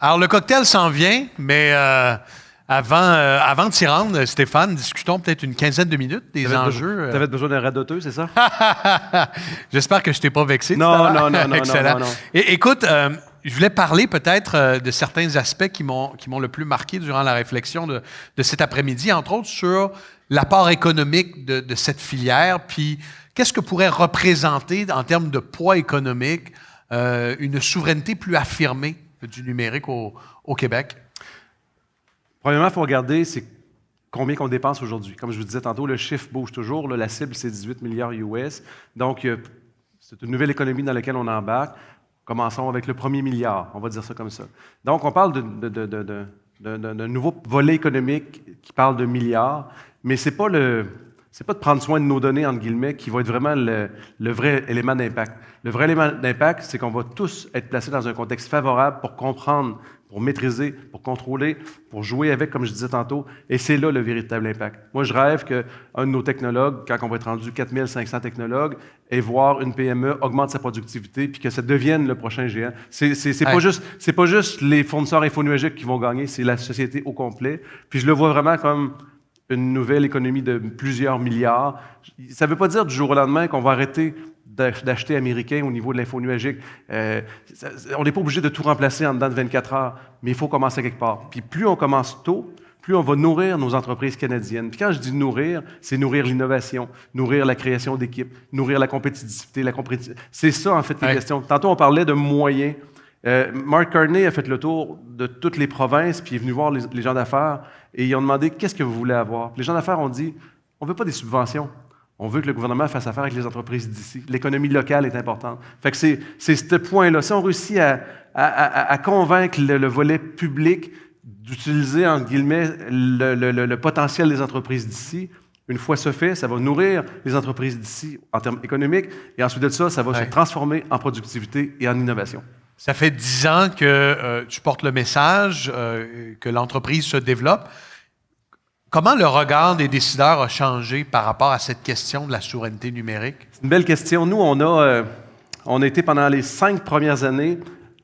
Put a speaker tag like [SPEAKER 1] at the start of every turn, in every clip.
[SPEAKER 1] Alors, le cocktail s'en vient, mais avant de s'y rendre, Stéphane, discutons peut-être une quinzaine de minutes des enjeux.
[SPEAKER 2] Tu avais besoin d'un radoteux, c'est ça?
[SPEAKER 1] J'espère que je ne t'ai pas vexé.
[SPEAKER 2] Non.
[SPEAKER 1] Excellent. Écoute, je voulais parler peut-être de certains aspects qui m'ont le plus marqué durant la réflexion de cet après-midi, entre autres sur l'apport économique de cette filière, puis qu'est-ce que pourrait représenter en termes de poids économique une souveraineté plus affirmée du numérique au Québec?
[SPEAKER 2] Premièrement, il faut regarder c'est combien qu'on dépense aujourd'hui. Comme je vous disais tantôt, le chiffre bouge toujours. Là, la cible, c'est 18 milliards US. Donc, c'est une nouvelle économie dans laquelle on embarque. Commençons avec le premier milliard, on va dire ça comme ça. Donc, on parle d'un nouveau volet économique qui parle de milliards, mais c'est pas de prendre soin de nos données, entre guillemets, qui va être vraiment le vrai élément d'impact. Le vrai élément d'impact, c'est qu'on va tous être placés dans un contexte favorable pour comprendre, pour maîtriser, pour contrôler, pour jouer avec, comme je disais tantôt, et c'est là le véritable impact. Moi, je rêve qu'un de nos technologues, quand on va être rendu 4500 technologues, et voir une PME augmenter sa productivité, puis que ça devienne le prochain géant. C'est pas juste les fournisseurs infonuagiques qui vont gagner, c'est la société au complet. Puis je le vois vraiment comme une nouvelle économie de plusieurs milliards. Ça ne veut pas dire du jour au lendemain qu'on va arrêter d'acheter américain au niveau de l'infonuagique. On n'est pas obligé de tout remplacer en dedans de 24 heures, mais il faut commencer quelque part. Puis plus on commence tôt, plus on va nourrir nos entreprises canadiennes. Puis quand je dis nourrir, c'est nourrir l'innovation, nourrir la création d'équipes, nourrir la compétitivité, c'est ça en fait les questions. Tantôt on parlait de moyens. Mark Carney a fait le tour de toutes les provinces, puis il est venu voir les gens d'affaires, et ils ont demandé « Qu'est-ce que vous voulez avoir? » Les gens d'affaires ont dit « On ne veut pas des subventions. On veut que le gouvernement fasse affaire avec les entreprises d'ici. L'économie locale est importante. » Fait que c'est ce point-là. Si on réussit à convaincre le volet public d'utiliser, entre guillemets, le potentiel des entreprises d'ici, une fois ce fait, ça va nourrir les entreprises d'ici en termes économiques, et ensuite de ça, ça va se transformer en productivité et en innovation.
[SPEAKER 1] Ça fait 10 ans que tu portes le message, que l'entreprise se développe. Comment le regard des décideurs a changé par rapport à cette question de la souveraineté numérique?
[SPEAKER 2] C'est une belle question. Nous, on a été pendant les 5 premières années,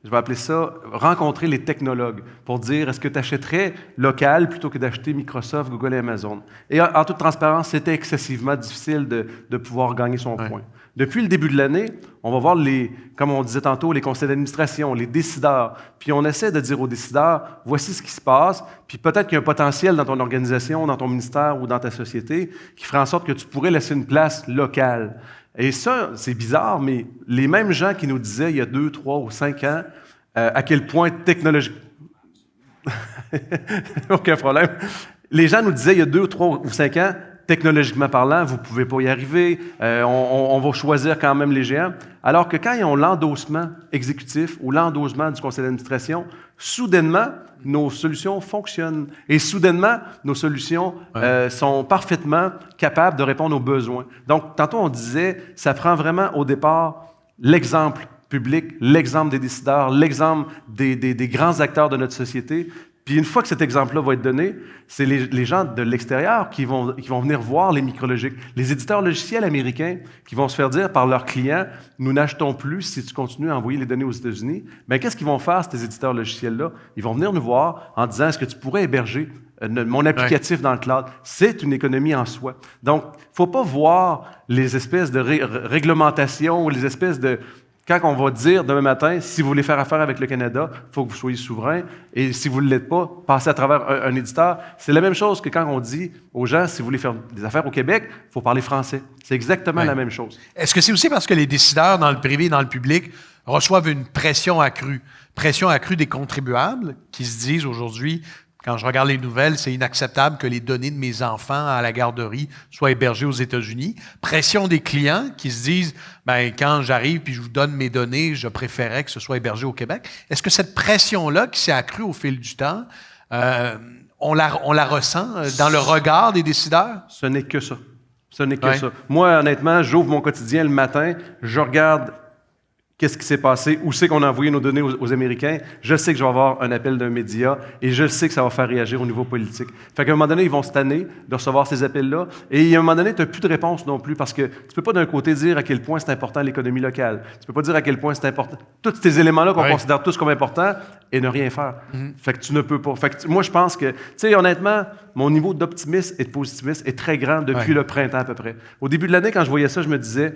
[SPEAKER 2] je vais appeler ça, rencontrer les technologues pour dire est-ce que tu achèterais local plutôt que d'acheter Microsoft, Google et Amazon. Et en toute transparence, c'était excessivement difficile de pouvoir gagner son point. Depuis le début de l'année, on va voir, comme on disait tantôt, les conseils d'administration, les décideurs. Puis on essaie de dire aux décideurs, voici ce qui se passe, puis peut-être qu'il y a un potentiel dans ton organisation, dans ton ministère ou dans ta société qui ferait en sorte que tu pourrais laisser une place locale. Et ça, c'est bizarre, mais les mêmes gens qui nous disaient il y a 2, 3 ou 5 ans à quel point technologique... Aucun problème. Les gens nous disaient il y a 2, 3 ou 5 ans, technologiquement parlant, vous ne pouvez pas y arriver, on va choisir quand même les géants. Alors que quand ils ont l'endossement exécutif ou l'endossement du conseil d'administration, soudainement, nos solutions fonctionnent. Et soudainement, nos solutions sont parfaitement capables de répondre aux besoins. Donc, tantôt, on disait, ça prend vraiment au départ l'exemple public, l'exemple des décideurs, l'exemple des grands acteurs de notre société. Puis une fois que cet exemple-là va être donné, c'est les gens de l'extérieur qui vont venir voir les micrologiques. Les éditeurs logiciels américains qui vont se faire dire par leurs clients « Nous n'achetons plus si tu continues à envoyer les données aux États-Unis. » Bien, qu'est-ce qu'ils vont faire, ces éditeurs logiciels-là? Ils vont venir nous voir en disant « Est-ce que tu pourrais héberger mon applicatif dans le cloud? » C'est une économie en soi. Donc, il ne faut pas voir les espèces de réglementations ou les espèces de... Quand on va dire demain matin, si vous voulez faire affaire avec le Canada, il faut que vous soyez souverain. Et si vous ne l'êtes pas, passez à travers un éditeur. C'est la même chose que quand on dit aux gens, si vous voulez faire des affaires au Québec, il faut parler français. C'est exactement la même chose.
[SPEAKER 1] Est-ce que c'est aussi parce que les décideurs dans le privé et dans le public reçoivent une pression accrue des contribuables qui se disent aujourd'hui, quand je regarde les nouvelles, c'est inacceptable que les données de mes enfants à la garderie soient hébergées aux États-Unis. Pression des clients qui se disent, ben quand j'arrive puis je vous donne mes données, je préférerais que ce soit hébergé au Québec. Est-ce que cette pression-là qui s'est accrue au fil du temps, on la ressent dans le regard des décideurs?
[SPEAKER 2] Ce n'est que ça. Ce n'est que ça. Moi, honnêtement, j'ouvre mon quotidien le matin, je regarde qu'est-ce qui s'est passé, où c'est qu'on a envoyé nos données aux Américains. Je sais que je vais avoir un appel d'un média et je sais que ça va faire réagir au niveau politique. Fait qu'à un moment donné, ils vont se tanner de recevoir ces appels-là et à un moment donné, tu n'as plus de réponse non plus parce que tu ne peux pas d'un côté dire à quel point c'est important l'économie locale. Tu ne peux pas dire à quel point c'est important. Tous ces éléments-là qu'on considère tous comme importants et ne rien faire. Fait que tu ne peux pas. Fait que moi, je pense que, tu sais, honnêtement, mon niveau d'optimisme et de positivisme est très grand depuis le printemps à peu près. Au début de l'année, quand je voyais ça, je me disais,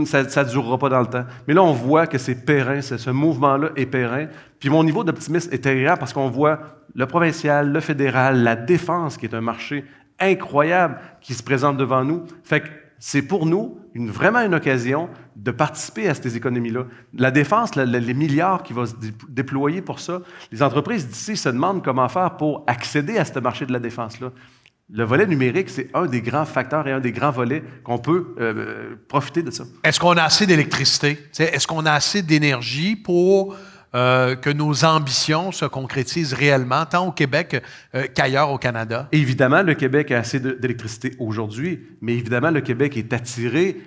[SPEAKER 2] ça ne durera pas dans le temps. Mais là, on voit que c'est périn, ce mouvement-là est périn. Puis mon niveau d'optimisme est très grand parce qu'on voit le provincial, le fédéral, la défense, qui est un marché incroyable qui se présente devant nous. Fait que c'est pour nous vraiment une occasion de participer à ces économies-là. La défense, les milliards qui vont se déployer pour ça, les entreprises d'ici se demandent comment faire pour accéder à ce marché de la défense-là. Le volet numérique, c'est un des grands facteurs et un des grands volets qu'on peut profiter de ça.
[SPEAKER 1] Est-ce qu'on a assez d'électricité? Est-ce qu'on a assez d'énergie pour que nos ambitions se concrétisent réellement, tant au Québec qu'ailleurs au Canada?
[SPEAKER 2] Évidemment, le Québec a assez d'électricité aujourd'hui, mais évidemment, le Québec est attiré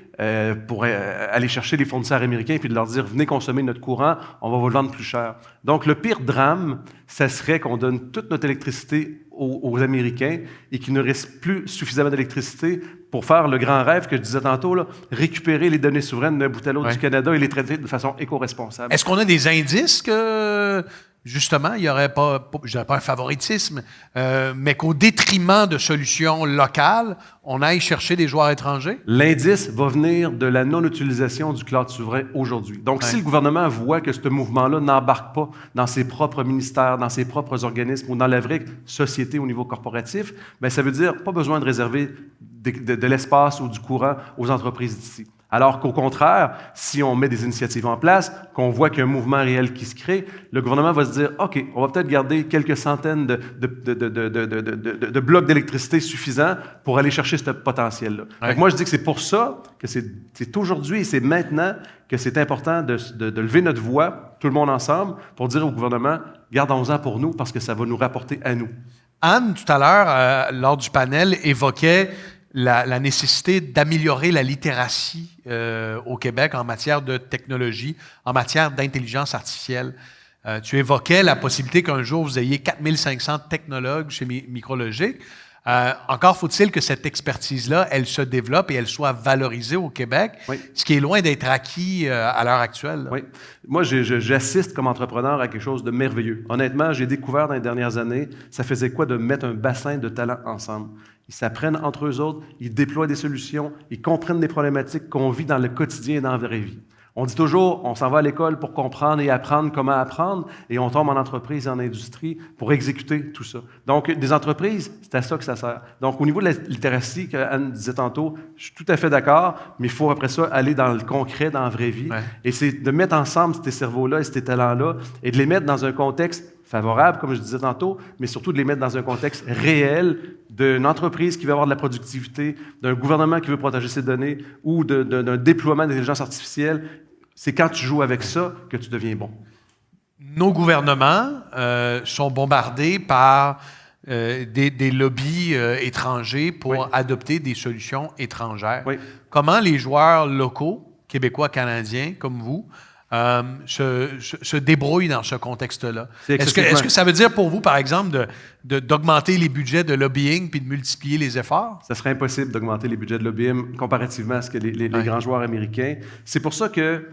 [SPEAKER 2] pour aller chercher les fournisseurs américains et de leur dire « Venez consommer notre courant, on va vous le vendre plus cher ». Donc, le pire drame, ça serait qu'on donne toute notre électricité aux Américains et qu'il ne reste plus suffisamment d'électricité pour faire le grand rêve que je disais tantôt, là, récupérer les données souveraines d'un bout à l'autre du Canada et les traiter de façon éco-responsable.
[SPEAKER 1] Est-ce qu'on a des indices que, justement, il n'y aurait pas, je dirais pas un favoritisme, mais qu'au détriment de solutions locales, on aille chercher des joueurs étrangers?
[SPEAKER 2] L'indice va venir de la non-utilisation du cloud souverain aujourd'hui. Donc, si le gouvernement voit que ce mouvement-là n'embarque pas dans ses propres ministères, dans ses propres organismes ou dans la vraie société au niveau corporatif, bien, ça veut dire pas besoin de réserver de l'espace ou du courant aux entreprises d'ici. Alors qu'au contraire, si on met des initiatives en place, qu'on voit qu'il y a un mouvement réel qui se crée, le gouvernement va se dire « OK, on va peut-être garder quelques centaines de blocs d'électricité suffisants pour aller chercher ce potentiel-là. » Moi, je dis que c'est pour ça que c'est aujourd'hui et c'est maintenant que c'est important de lever notre voix, tout le monde ensemble, pour dire au gouvernement « Gardons-en pour nous parce que ça va nous rapporter à nous. »
[SPEAKER 1] Anne, tout à l'heure, lors du panel, évoquait la nécessité d'améliorer la littératie au Québec en matière de technologie, en matière d'intelligence artificielle. Tu évoquais la possibilité qu'un jour, vous ayez 4500 technologues chez Micrologic. Encore faut-il que cette expertise-là, elle se développe et elle soit valorisée au Québec, ce qui est loin d'être acquis à l'heure actuelle. Là.
[SPEAKER 2] Oui. Moi, j'assiste comme entrepreneur à quelque chose de merveilleux. Honnêtement, j'ai découvert dans les dernières années, ça faisait quoi de mettre un bassin de talents ensemble. Ils s'apprennent entre eux autres, ils déploient des solutions, ils comprennent des problématiques qu'on vit dans le quotidien et dans la vraie vie. On dit toujours, on s'en va à l'école pour comprendre et apprendre comment apprendre, et on tombe en entreprise et en industrie pour exécuter tout ça. Donc, des entreprises, c'est à ça que ça sert. Donc, au niveau de la littératie, qu'Anne disait tantôt, je suis tout à fait d'accord, mais il faut après ça aller dans le concret, dans la vraie vie. Et c'est de mettre ensemble ces cerveaux-là et ces talents-là et de les mettre dans un contexte favorable, comme je disais tantôt, mais surtout de les mettre dans un contexte réel d'une entreprise qui veut avoir de la productivité, d'un gouvernement qui veut protéger ses données ou d'un déploiement d'intelligence artificielle. C'est quand tu joues avec ça que tu deviens bon.
[SPEAKER 1] Nos gouvernements sont bombardés par des lobbies étrangers pour adopter des solutions étrangères. Comment les joueurs locaux, québécois, canadiens, comme vous, se débrouillent dans ce contexte-là? Est-ce que ça veut dire pour vous, par exemple, d'augmenter les budgets de lobbying puis de multiplier les efforts?
[SPEAKER 2] Ça serait impossible d'augmenter les budgets de lobbying comparativement à ce que les grands joueurs américains. C'est pour ça que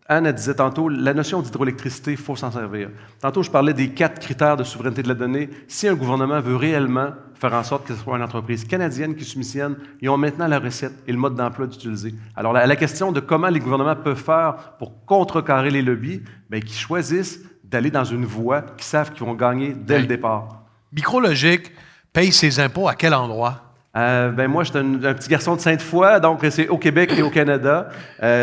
[SPEAKER 2] Anne disait tantôt, la notion d'hydroélectricité, il faut s'en servir. Tantôt, je parlais des 4 critères de souveraineté de la donnée. Si un gouvernement veut réellement faire en sorte que ce soit une entreprise canadienne qui soumissionne, ils ont maintenant la recette et le mode d'emploi d'utiliser. Alors, la question de comment les gouvernements peuvent faire pour contrecarrer les lobbies, bien, qu'ils choisissent d'aller dans une voie qu'ils savent qu'ils vont gagner dès le départ.
[SPEAKER 1] Micrologic paye ses impôts à quel endroit?
[SPEAKER 2] Moi, je suis un petit garçon de Sainte-Foy, donc c'est au Québec et au Canada.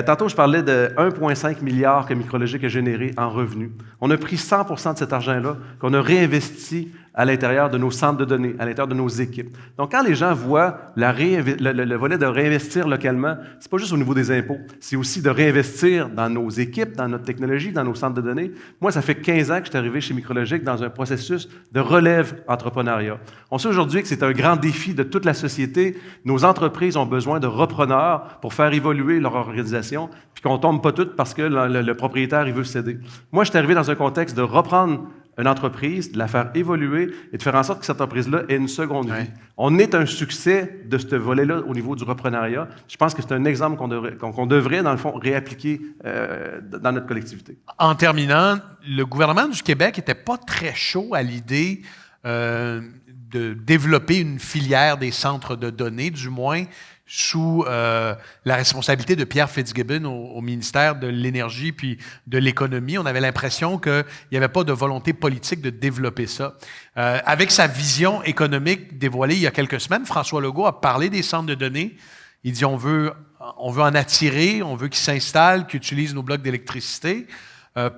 [SPEAKER 2] Tantôt, je parlais de 1,5 milliard que Micrologic a généré en revenus. On a pris 100% de cet argent-là, qu'on a réinvesti à l'intérieur de nos centres de données, à l'intérieur de nos équipes. Donc, quand les gens voient le volet de réinvestir localement, c'est pas juste au niveau des impôts, c'est aussi de réinvestir dans nos équipes, dans notre technologie, dans nos centres de données. Moi, ça fait 15 ans que je suis arrivé chez Micrologique dans un processus de relève entrepreneuriat. On sait aujourd'hui que c'est un grand défi de toute la société. Nos entreprises ont besoin de repreneurs pour faire évoluer leur organisation, puis qu'on tombe pas toutes parce que le propriétaire il veut céder. Moi, je suis arrivé dans un contexte de reprendre une entreprise, de la faire évoluer et de faire en sorte que cette entreprise-là ait une seconde vie. On est un succès de ce volet-là au niveau du reprenariat. Je pense que c'est un exemple qu'on devrait, dans le fond, réappliquer dans notre collectivité.
[SPEAKER 1] En terminant, le gouvernement du Québec n'était pas très chaud à l'idée de développer une filière des centres de données, du moins sous la responsabilité de Pierre Fitzgibbon au ministère de l'Énergie puis de l'Économie. On avait l'impression qu'il n'y avait pas de volonté politique de développer ça. Avec sa vision économique dévoilée il y a quelques semaines, François Legault a parlé des centres de données. Il dit on veut en attirer, on veut qu'ils s'installent, qu'ils utilisent nos blocs d'électricité.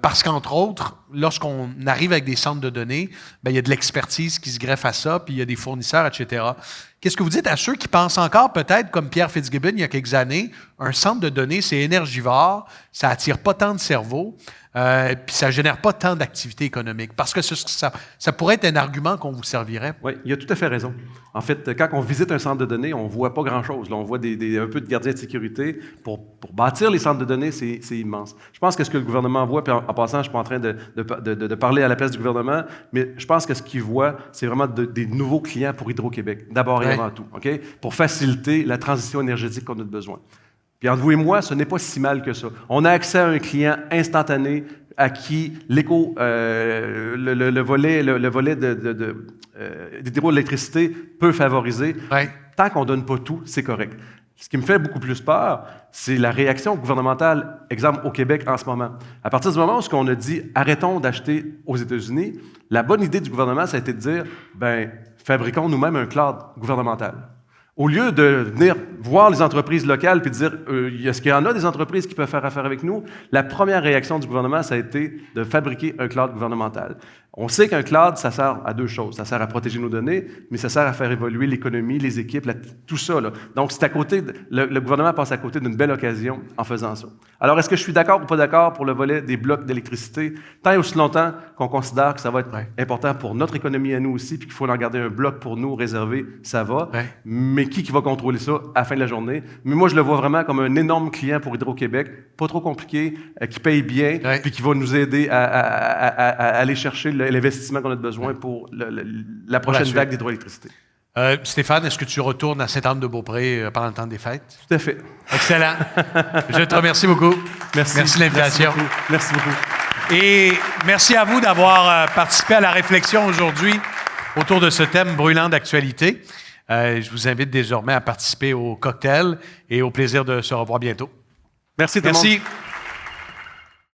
[SPEAKER 1] Parce qu'entre autres, lorsqu'on arrive avec des centres de données, il y a de l'expertise qui se greffe à ça, puis il y a des fournisseurs, etc. Qu'est-ce que vous dites à ceux qui pensent encore, peut-être, comme Pierre Fitzgibbon il y a quelques années, un centre de données, c'est énergivore, ça attire pas tant de cerveau, puis ça génère pas tant d'activité économique. Parce que ça pourrait être un argument qu'on vous servirait.
[SPEAKER 2] Oui, il a tout à fait raison. En fait, quand on visite un centre de données, on ne voit pas grand-chose. Là, on voit un peu de gardiens de sécurité. Pour bâtir les centres de données, c'est immense. Je pense que ce que le gouvernement voit, puis en passant, je ne suis pas en train de parler à la place du gouvernement, mais je pense que ce qu'il voit, c'est vraiment des nouveaux clients pour Hydro-Québec, d'abord et avant tout, OK? Pour faciliter la transition énergétique qu'on a besoin. Puis entre vous et moi, ce n'est pas si mal que ça. On a accès à un client instantané à qui le volet d'hydroélectricité peut favoriser.
[SPEAKER 1] Ouais.
[SPEAKER 2] Tant qu'on ne donne pas tout, c'est correct. Ce qui me fait beaucoup plus peur, c'est la réaction gouvernementale, exemple au Québec en ce moment. À partir du moment où on a dit « arrêtons d'acheter aux États-Unis », la bonne idée du gouvernement, ça a été de dire « fabriquons nous-mêmes un cloud gouvernemental ». Au lieu de venir voir les entreprises locales puis de dire est-ce qu'il y en a des entreprises qui peuvent faire affaire avec nous, la première réaction du gouvernement, ça a été de fabriquer un cloud gouvernemental. On sait qu'un cloud, ça sert à deux choses. Ça sert à protéger nos données, mais ça sert à faire évoluer l'économie, les équipes, tout ça. Là. Donc, c'est à côté le gouvernement passe à côté d'une belle occasion en faisant ça. Alors, est-ce que je suis d'accord ou pas d'accord pour le volet des blocs d'électricité? Tant et aussi longtemps qu'on considère que ça va être important pour notre économie à nous aussi, puis qu'il faut en garder un bloc pour nous réservé, ça va. Ouais. Mais qui va contrôler ça à la fin de la journée? Mais moi, je le vois vraiment comme un énorme client pour Hydro-Québec, pas trop compliqué, qui paye bien, puis qui va nous aider à aller chercher l'investissement qu'on a besoin pour la prochaine vague d'hydroélectricité.
[SPEAKER 1] Stéphane, est-ce que tu retournes à Sainte-Anne-de-Beaupré pendant le temps des fêtes?
[SPEAKER 2] Tout à fait.
[SPEAKER 1] Excellent. Je te remercie beaucoup.
[SPEAKER 2] Merci
[SPEAKER 1] de l'invitation.
[SPEAKER 2] Merci beaucoup.
[SPEAKER 1] Et merci à vous d'avoir participé à la réflexion aujourd'hui autour de ce thème brûlant d'actualité. Je vous invite désormais à participer au cocktail et au plaisir de se revoir bientôt.
[SPEAKER 2] Merci tout le monde.
[SPEAKER 1] Merci.